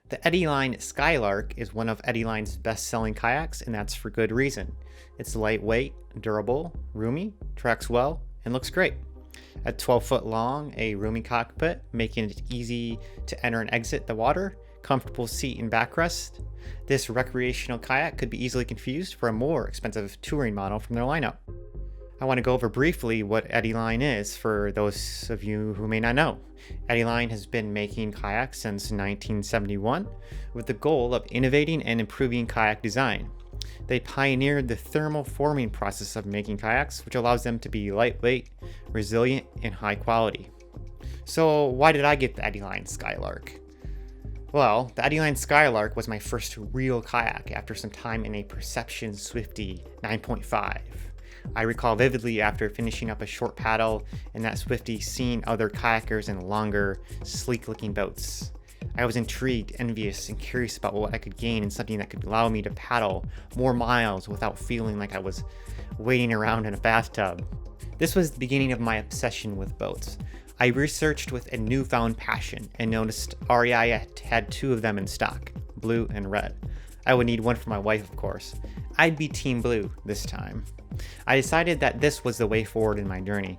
The Eddyline Skylark is one of Eddyline's best-selling kayaks, and that's for good reason. It's lightweight, durable, roomy, tracks well, and looks great. At 12 foot long, a roomy cockpit, making it easy to enter and exit the water, comfortable seat and backrest, this recreational kayak could be easily confused for a more expensive touring model from their lineup. I want to go over briefly what Eddyline is for those of you who may not know. Eddyline has been making kayaks since 1971 with the goal of innovating and improving kayak design. They pioneered the thermal forming process of making kayaks, which allows them to be lightweight, resilient, and high quality. So why did I get the Eddyline Skylark? Well, the Eddyline Skylark was my first real kayak after some time in a Perception Swifty 9.5. I recall vividly after finishing up a short paddle in that Swifty seeing other kayakers in longer, sleek-looking boats. I was intrigued, envious, and curious about what I could gain in something that could allow me to paddle more miles without feeling like I was wading around in a bathtub. This was the beginning of my obsession with boats. I researched with a newfound passion and noticed REI had two of them in stock, blue and red. I would need one for my wife, of course. I'd be Team Blue this time. I decided that this was the way forward in my journey.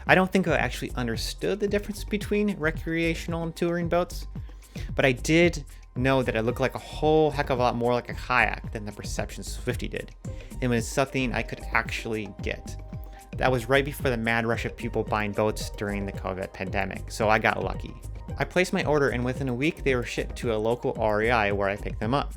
I don't think I actually understood the difference between recreational and touring boats, but I did know that it looked like a whole heck of a lot more like a kayak than the Perception Swifty did. It was something I could actually get. That was right before the mad rush of people buying boats during the COVID pandemic, so I got lucky. I placed my order and within a week they were shipped to a local REI where I picked them up.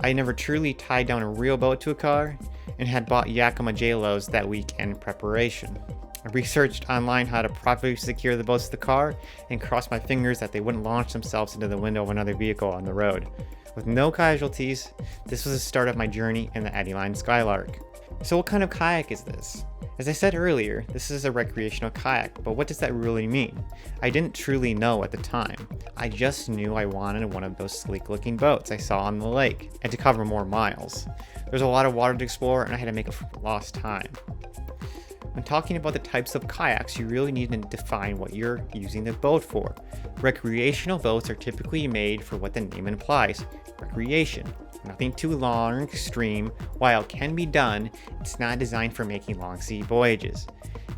I never truly tied down a real boat to a car and had bought Yakima JLOs that week in preparation. I researched online how to properly secure the boats to the car and crossed my fingers that they wouldn't launch themselves into the window of another vehicle on the road. With no casualties, this was the start of my journey in the Eddyline Skylark. So what kind of kayak is this? As I said earlier, this is a recreational kayak, but what does that really mean? I didn't truly know at the time. I just knew I wanted one of those sleek looking boats I saw on the lake, and to cover more miles. There's a lot of water to explore and I had to make up for lost time. When talking about the types of kayaks, you really need to define what you're using the boat for. Recreational boats are typically made for what the name implies, recreation. Nothing too long or extreme. While it can be done, it's not designed for making long sea voyages.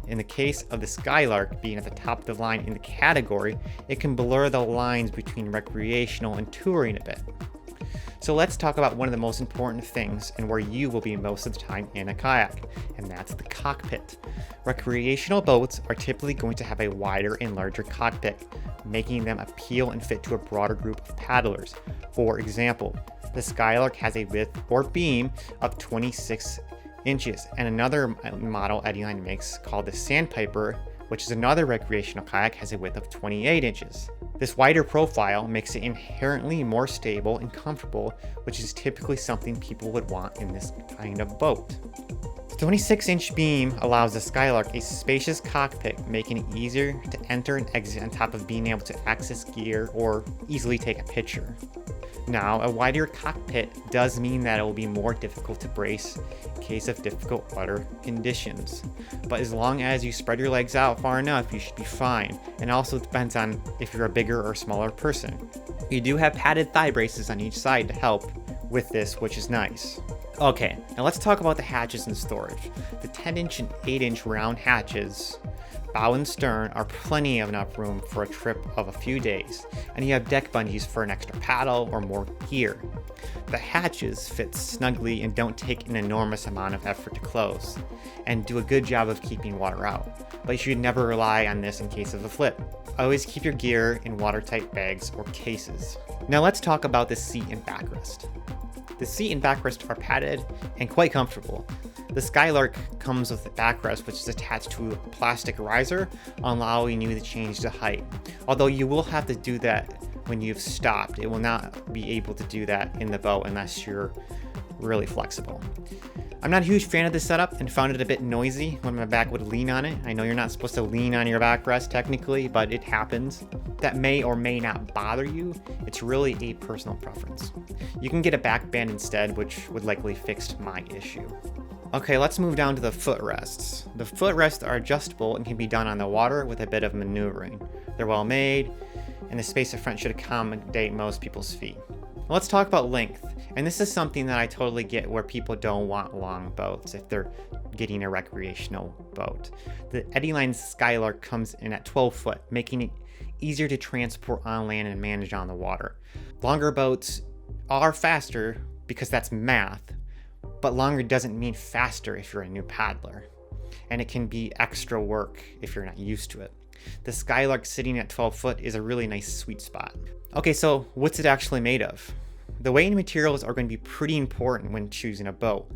In the case of the Skylark being at the top of the line in the category, it can blur the lines between recreational and touring a bit. So let's talk about one of the most important things and where you will be most of the time in a kayak, and that's the cockpit. Recreational boats are typically going to have a wider and larger cockpit, making them appeal and fit to a broader group of paddlers. For example, the Skylark has a width or beam of 26 inches, and another model Eddyline makes called the Sandpiper, which is another recreational kayak, has a width of 28 inches. This wider profile makes it inherently more stable and comfortable, which is typically something people would want in this kind of boat. The 26-inch beam allows the Skylark a spacious cockpit, making it easier to enter and exit on top of being able to access gear or easily take a picture. Now, a wider cockpit does mean that it will be more difficult to brace in case of difficult water conditions. But as long as you spread your legs out far enough, you should be fine. And also depends on if you're a bigger or smaller person. You do have padded thigh braces on each side to help with this, which is nice. Okay, now let's talk about the hatches and storage. The 10-inch and 8-inch round hatches, bow and stern, are plenty of enough room for a trip of a few days, and you have deck bungees for an extra paddle or more gear. The hatches fit snugly and don't take an enormous amount of effort to close, and do a good job of keeping water out, but you should never rely on this in case of a flip. Always keep your gear in watertight bags or cases. Now let's talk about the seat and backrest. The seat and backrest are padded and quite comfortable. The Skylark comes with a backrest which is attached to a plastic riser, allowing you to change the height. Although you will have to do that when you've stopped. It will not be able to do that in the boat unless you're really flexible. I'm not a huge fan of this setup and found it a bit noisy when my back would lean on it. I know you're not supposed to lean on your backrest technically, but it happens. That may or may not bother you. It's really a personal preference. You can get a back band instead, which would likely fix my issue. Okay, let's move down to the footrests. The footrests are adjustable and can be done on the water with a bit of maneuvering. They're well made and the space up front should accommodate most people's feet. Let's talk about length, and this is something that I totally get where people don't want long boats if they're getting a recreational boat. The Eddyline Skylark comes in at 12 foot, making it easier to transport on land and manage on the water. Longer boats are faster because that's math, but longer doesn't mean faster if you're a new paddler, and it can be extra work if you're not used to it. The Skylark sitting at 12 foot is a really nice sweet spot. Okay, so what's it actually made of? The weight and materials are going to be pretty important when choosing a boat.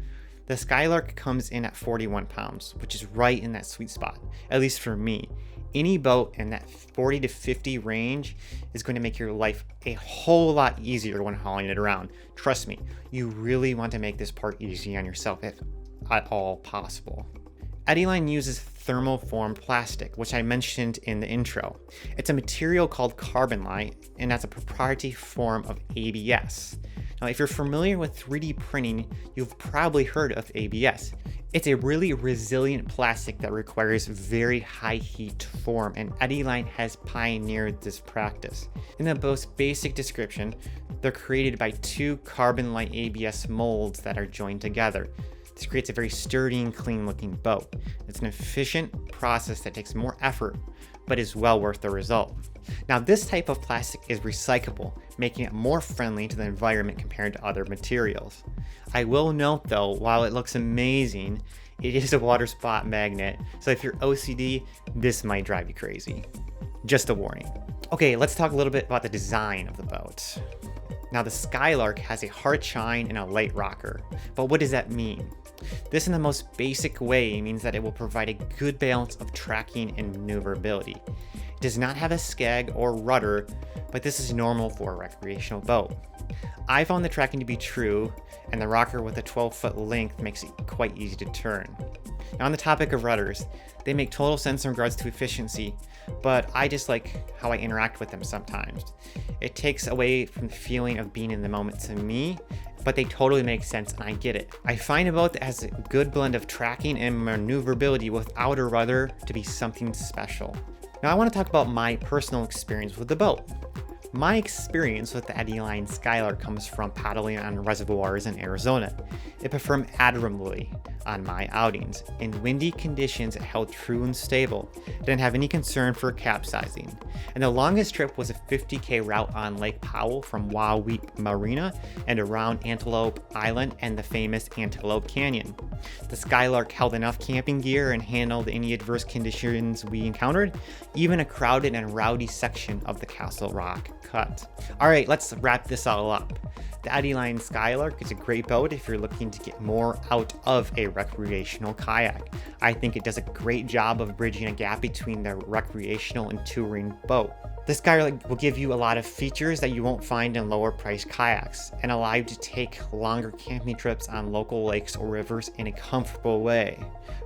The Skylark comes in at 41 pounds, which is right in that sweet spot, at least for me. Any boat in that 40 to 50 range is going to make your life a whole lot easier when hauling it around. Trust me, you really want to make this part easy on yourself if at all possible. Eddyline uses thermoformed plastic, which I mentioned in the intro. It's a material called carbonite, and that's a proprietary form of ABS. Now, if you're familiar with 3D printing, you've probably heard of ABS. It's a really resilient plastic that requires very high heat to form, and Eddyline has pioneered this practice. In the most basic description, they're created by two carbonite ABS molds that are joined together. This creates a very sturdy and clean looking boat. It's an efficient process that takes more effort, but is well worth the result. Now, this type of plastic is recyclable, making it more friendly to the environment compared to other materials. I will note though, while it looks amazing, it is a water spot magnet, so if you're OCD, this might drive you crazy. Just a warning. Okay, let's talk a little bit about the design of the boat. Now, the Skylark has a hard chine and a light rocker, but what does that mean? This in the most basic way means that it will provide a good balance of tracking and maneuverability. It does not have a skeg or rudder, but this is normal for a recreational boat. I found the tracking to be true, and the rocker with a 12-foot length makes it quite easy to turn. Now, on the topic of rudders, they make total sense in regards to efficiency, but I just like how I interact with them sometimes. It takes away from the feeling of being in the moment to me, but they totally make sense and I get it. I find a boat that has a good blend of tracking and maneuverability without a rudder to be something special. Now, I want to talk about my personal experience with the boat. My experience with the Eddyline Skylark comes from paddling on reservoirs in Arizona. It performed admirably on my outings. In windy conditions, it held true and stable. Didn't have any concern for capsizing. And the longest trip was a 50K route on Lake Powell from Wahweap Marina and around Antelope Island and the famous Antelope Canyon. The Skylark held enough camping gear and handled any adverse conditions we encountered, even a crowded and rowdy section of the Castle Rock cut. Alright, let's wrap this all up. The Eddyline Skylark is a great boat if you're looking to get more out of a recreational kayak. I think it does a great job of bridging a gap between the recreational and touring boat. The Skylark will give you a lot of features that you won't find in lower priced kayaks and allow you to take longer camping trips on local lakes or rivers in a comfortable way.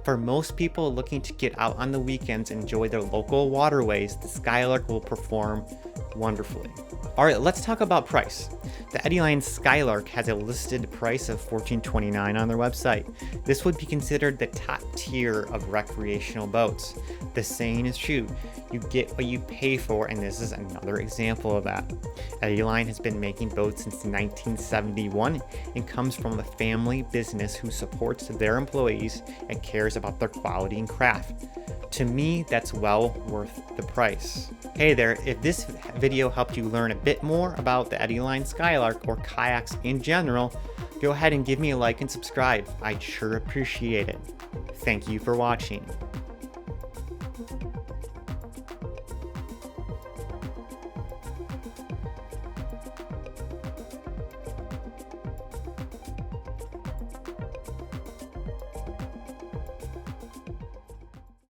For most people looking to get out on the weekends and enjoy their local waterways, the Skylark will perform wonderfully. Alright, let's talk about price. The Eddyline Skylark has a listed price of $14.29 on their website. This would be considered the top tier of recreational boats. The saying is true, you get what you pay for, and this is another example of that. Eddyline has been making boats since 1971 and comes from a family business who supports their employees and cares about their quality and craft. To me, that's well worth the price. Hey there, if this video helped you learn a bit more about the Eddyline Skylark or kayaks in general, go ahead and give me a like and subscribe. I'd sure appreciate it. Thank you for watching.